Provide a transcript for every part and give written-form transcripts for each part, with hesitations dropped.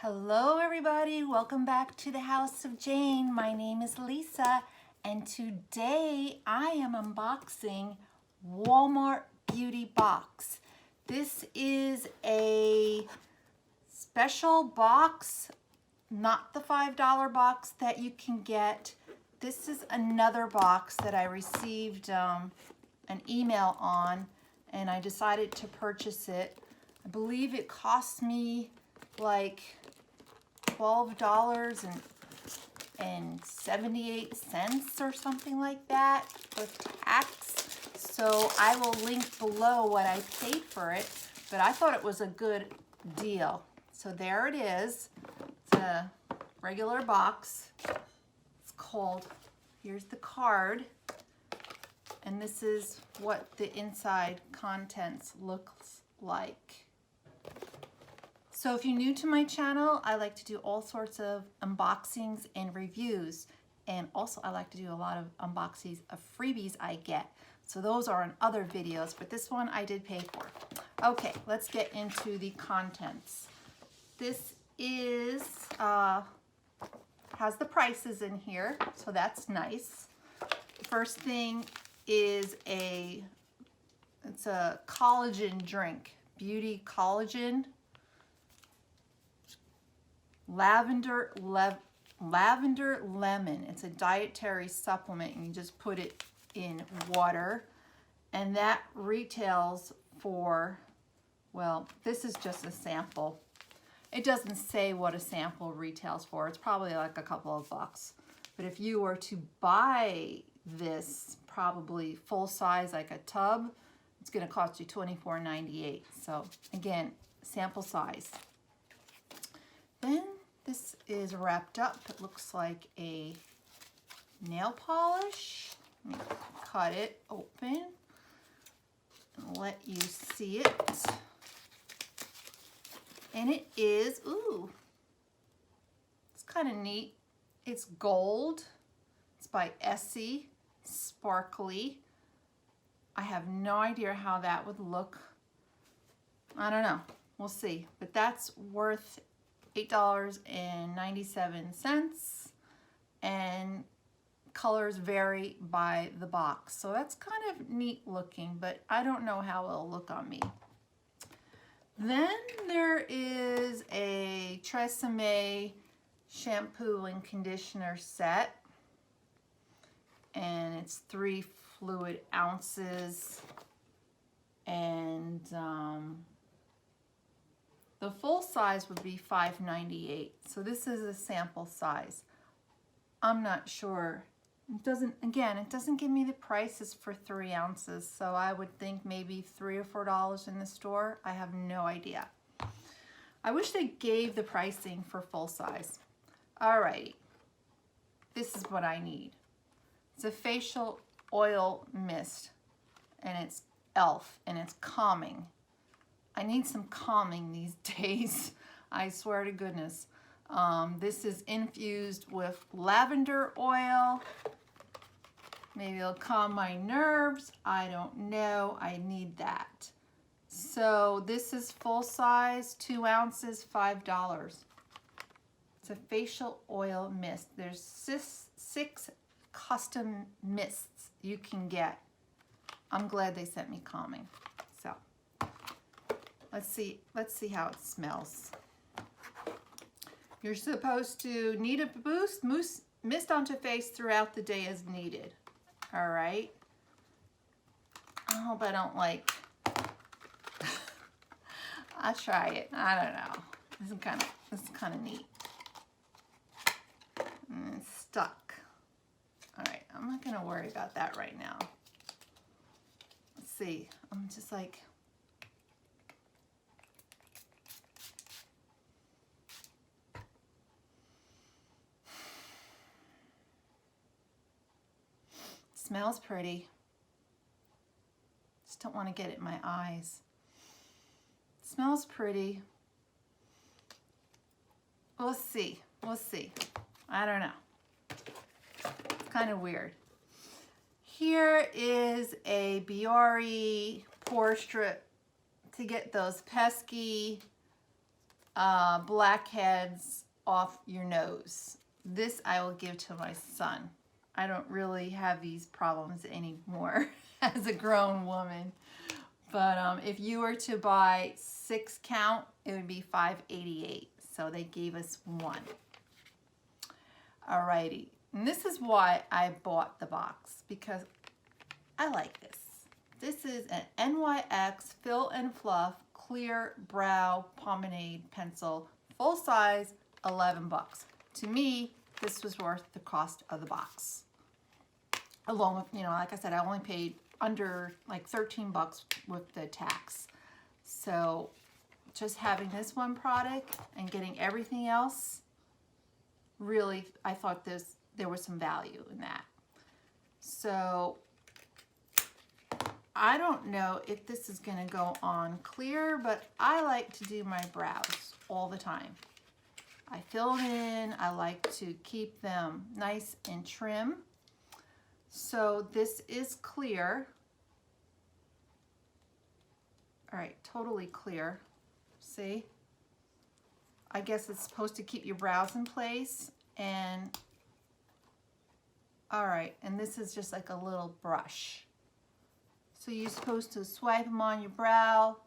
Hello everybody, welcome back to the House of Jane. My name is Lisa and today I am unboxing Walmart Beauty Box. This is a special box, not the $5 box that you can get. This is another box that I received an email on and I decided to purchase it. I believe it cost me like $12.78 or something like that with tax. So I will link below what I paid for it, but I thought it was a good deal. So there it is. It's a regular box. It's called, here's the card, and this is what the inside contents looks like. So if you're new to my channel, I like to do all sorts of unboxings and reviews. And also I like to do a lot of unboxings of freebies I get. So those are in other videos, but this one I did pay for. Okay, let's get into the contents. This is, has the prices in here, so that's nice. First thing is it's a collagen drink, beauty collagen. Lavender lemon. It's a dietary supplement and you just put it in water, and that retails for, well, this is just a sample. It doesn't say what a sample retails for. It's probably like a couple of bucks. But if you were to buy this, probably full size, like a tub, it's going to cost you $24.98. So again, sample size. Then this is wrapped up. It looks like a nail polish. Let me cut it open and let you see it. And it is, ooh, it's kind of neat. It's gold. It's by Essie, sparkly. I have no idea how that would look. I don't know. We'll see. But that's worth $8.97, and colors vary by the box. So that's kind of neat looking, but I don't know how it'll look on me. Then there is a Tresemme shampoo and conditioner set, and it's 3 fluid ounces, and the full size would be $5.98. So this is a sample size. I'm not sure. It doesn't give me the prices for 3 ounces. So I would think maybe $3 or $4 in the store. I have no idea. I wish they gave the pricing for full size. Alrighty. This is what I need. It's a facial oil mist, and it's e.l.f. and it's calming. I need some calming these days. I swear to goodness. This is infused with lavender oil. Maybe it'll calm my nerves. I don't know. I need that. So this is full size, 2 ounces, $5. It's a facial oil mist. There's 6 custom mists you can get. I'm glad they sent me calming. So let's see how it smells. You're supposed to need a boost, mist onto face throughout the day as needed. All right. I hope I don't like, I'll try it. I don't know. This is kind of neat. And it's stuck. All right, I'm not gonna worry about that right now. Let's see, I'm just like, smells pretty. Just don't want to get it in my eyes. Smells pretty. We'll see. We'll see. I don't know. It's kind of weird. Here is a Biore Strip to get those pesky blackheads off your nose. This I will give to my son. I don't really have these problems anymore as a grown woman. But if you were to buy 6 count, it would be $5.88. So they gave us 1. Alrighty. And this is why I bought the box, because I like this. This is an NYX Fill and Fluff Clear Brow Pomade Pencil, full size, $11. To me, this was worth the cost of the box. Along with, you know, like I said, I only paid under like $13 with the tax. So just having this one product and getting everything else, really, I thought there was some value in that. So I don't know if this is going to go on clear, but I like to do my brows all the time. I fill it in. I like to keep them nice and trim. So this is clear. All right, totally clear. See? I guess it's supposed to keep your brows in place. And all right, and this is just like a little brush. So you're supposed to swipe them on your brow.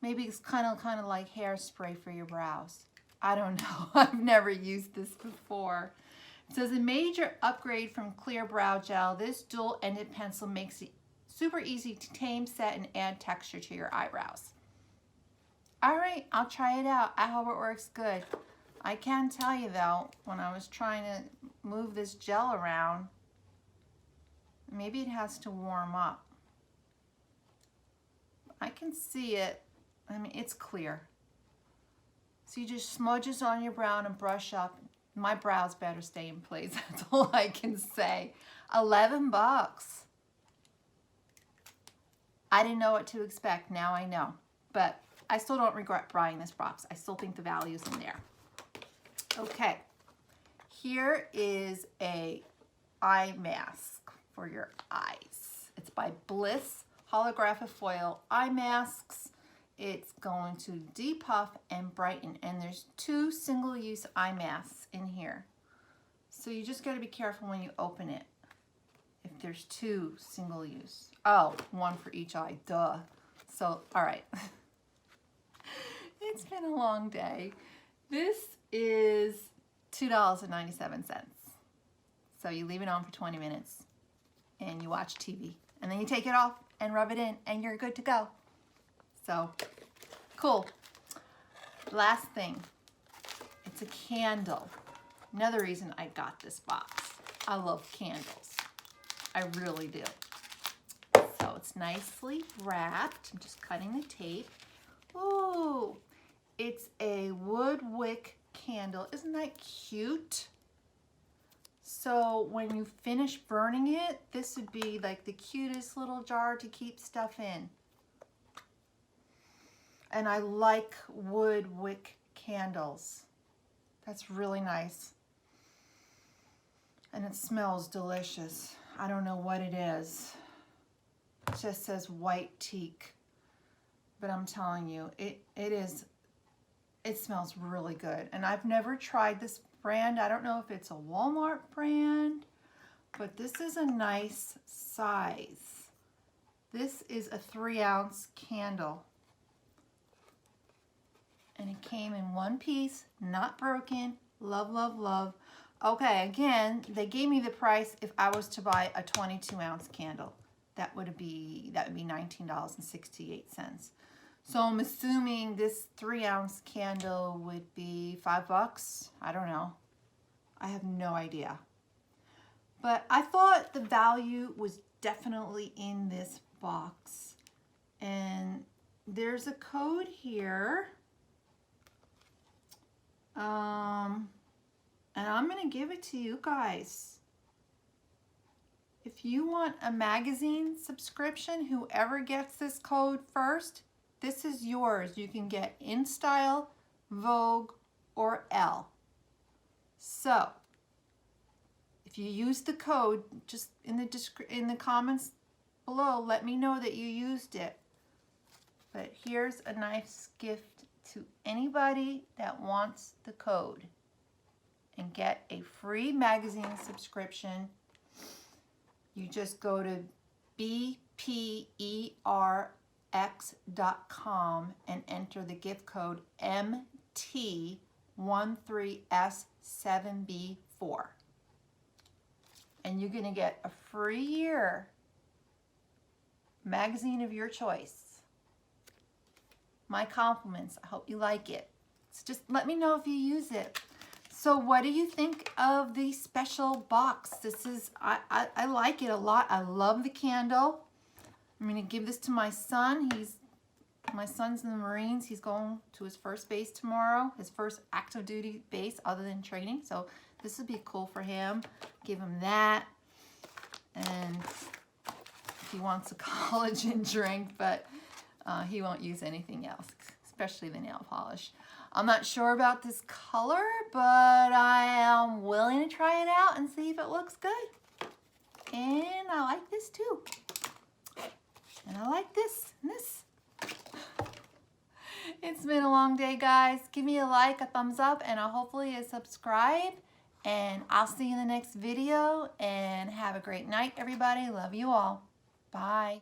Maybe it's kind of like hairspray for your brows. I don't know. I've never used this before. It says a major upgrade from clear brow gel. This dual-ended pencil makes it super easy to tame, set, and add texture to your eyebrows. All right, I'll try it out. I hope it works good. I can tell you though, when I was trying to move this gel around, maybe it has to warm up. I can see it. I mean, it's clear. So you just smudge this on your brow and brush up. My brows better stay in place. That's all I can say. $11. I didn't know what to expect. Now I know. But I still don't regret buying this box. I still think the value's in there. Okay. Here is a eye mask for your eyes. It's by Bliss Holographic Foil Eye Masks. It's going to depuff and brighten, and there's 2 single-use eye masks in here. So you just got to be careful when you open it. If there's 2 single-use. Oh, 1 for each eye, duh. So, all right. It's been a long day. This is $2.97. So you leave it on for 20 minutes and you watch TV. And then you take it off and rub it in and you're good to go. So, cool. Last thing, it's a candle. Another reason I got this box. I love candles. I really do. So it's nicely wrapped. I'm just cutting the tape. Ooh, it's a wood wick candle. Isn't that cute? So when you finish burning it, this would be like the cutest little jar to keep stuff in. And I like wood wick candles. That's really nice. And it smells delicious. I don't know what it is. It just says white teak. But I'm telling you, it smells really good. And I've never tried this brand. I don't know if it's a Walmart brand, but this is a nice size. This is a 3-ounce candle. And it came in 1 piece, not broken. Love, love, love. Okay, again, they gave me the price if I was to buy a 22-ounce candle. That would be $19.68. So I'm assuming this 3-ounce candle would be $5. I don't know. I have no idea. But I thought the value was definitely in this box. And there's a code here. And I'm going to give it to you guys. If you want a magazine subscription, whoever gets this code first, this is yours. You can get InStyle, Vogue, or Elle. So, if you use the code, just in the comments below, let me know that you used it. But here's a nice gift to anybody that wants the code and get a free magazine subscription. You just go to bperx.com and enter the gift code MT13S7B4. And you're going to get a free year magazine of your choice. My compliments. I hope you like it. So just let me know if you use it. So what do you think of the special box? This is, I like it a lot. I love the candle. I'm going to give this to my son. My son's in the Marines. He's going to his first base tomorrow, his first active duty base other than training. So this would be cool for him. Give him that. And if he wants a collagen drink, but he won't use anything else, especially the nail polish. I'm not sure about this color, but I am willing to try it out and see if it looks good. And I like this too. And I like this and this. It's been a long day, guys. Give me a like, a thumbs up, and hopefully a subscribe. And I'll see you in the next video. And have a great night, everybody. Love you all. Bye.